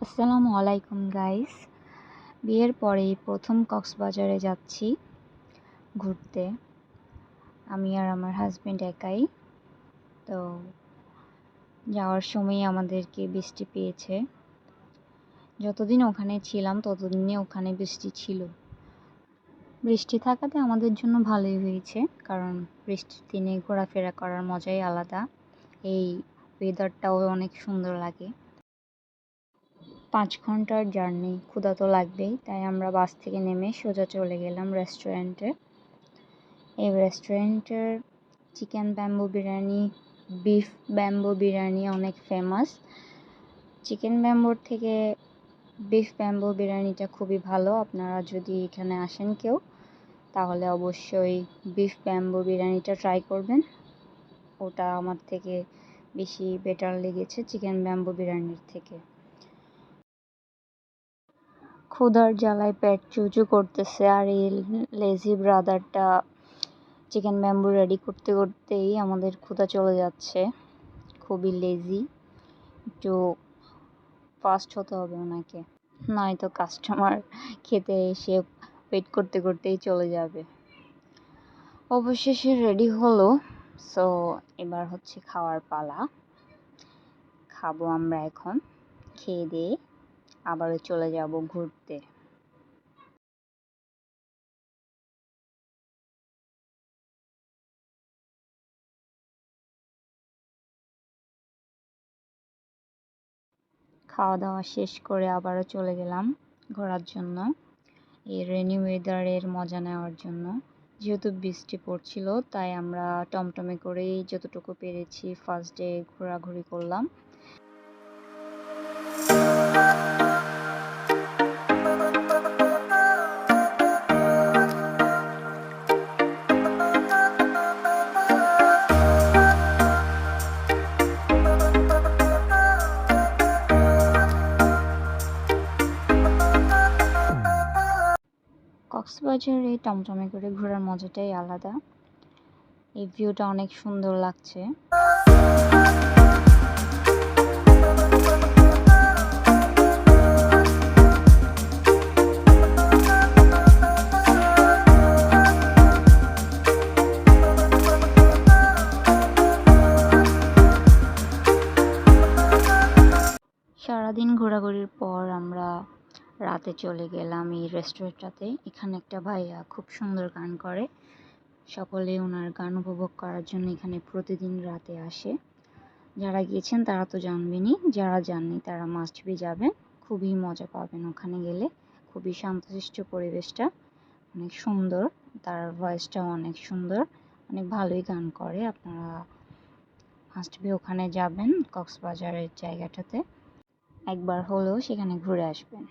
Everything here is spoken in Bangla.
আসসালামু আলাইকুম গাইস। বিয়ের পরেই প্রথম কক্সবাজারে যাচ্ছি ঘুরতে। আমি আর আমার হাজবেন্ড একাই। তো যাওয়ার সময় আমাদেরকে বৃষ্টি পেয়েছে। যতদিন ওখানে ছিলাম ততদিনে ওখানে বৃষ্টি ছিল। বৃষ্টি থাকাতে আমাদের জন্য ভালোই হয়েছে, কারণ বৃষ্টির দিনে ঘোরাফেরা করার মজাই আলাদা। এই ওয়েদারটাও অনেক সুন্দর লাগে। 5 ঘন্টার জার্নি, ক্ষুধা তো লাগবেই, তাই আমরা বাস থেকে নেমে সোজা চলে গেলাম রেস্টুরেন্টে। এই রেস্টুরেন্টের chicken bamboo biryani, beef bamboo biryani অনেক ফেমাস। চিকেন ব্যাম্বোর থেকে বিফ ব্যাম্বো বিরিয়ানিটা খুবই ভালো। আপনারা যদি এখানে আসেন কেউ, তাহলে অবশ্যই বিফ ব্যাম্বো বিরিয়ানিটা ট্রাই করবেন। ওটা আমার থেকে বেশি বেটার লেগেছে চিকেন ব্যাম্বো বিরিয়ানির থেকে। ক্ষুধার জ্বালায় পেট চুচু করতেছে, আর এই লেজি ব্রাদারটা চিকেন ব্যাম্বু রেডি করতে করতেই আমাদের ক্ষুধা চলে যাচ্ছে। খুবই লেজি, একটু ফাস্ট হতে হবে ওনাকে, নয়তো কাস্টমার খেতে এসে ওয়েট করতে করতেই চলে যাবে। অবশেষে রেডি হলো। সো এবার হচ্ছে খাওয়ার পালা। খাবো আমরা এখন। খেয়ে দিয়ে আবারও চলে যাব ঘুরতে। খাওয়া দাওয়া শেষ করে আবারও চলে গেলাম ঘোরার জন্য, এই রেনি ওয়েদারের মজা নেওয়ার জন্য। যেহেতু বৃষ্টি পড়ছিল, তাই আমরা টমটমে করেই যতটুকু পেরেছি ফার্স্ট ডে ঘোরাঘুরি করলাম। কক্সবাজারে টমটমে করে ঘোরার মজাটাই আলাদা। এই ভিউটা অনেক সুন্দর লাগছে। সারাদিন ঘোরাঘুরির পর আমরা রাতে চলে গেলাম এই রেস্টুরেন্টটাতে। এখানে একটা ভাইয়া খুব সুন্দর গান করে। সকলে ওনার গান উপভোগ করার জন্য এখানে প্রতিদিন রাতে আসে। যারা গিয়েছেন তারা তো জানবেনই, যারা যাননি তারা মাস্ট বি যাবেন। খুবই মজা পাবেন ওখানে গেলে। খুবই শান্তশিষ্ট পরিবেশটা, অনেক সুন্দর। তার ভয়েসটাও অনেক সুন্দর, অনেক ভালোই গান করে। আপনারা মাস্ট বি ওখানে যাবেন, কক্সবাজারের জায়গাটাতে একবার হলেও সেখানে ঘুরে আসবেন।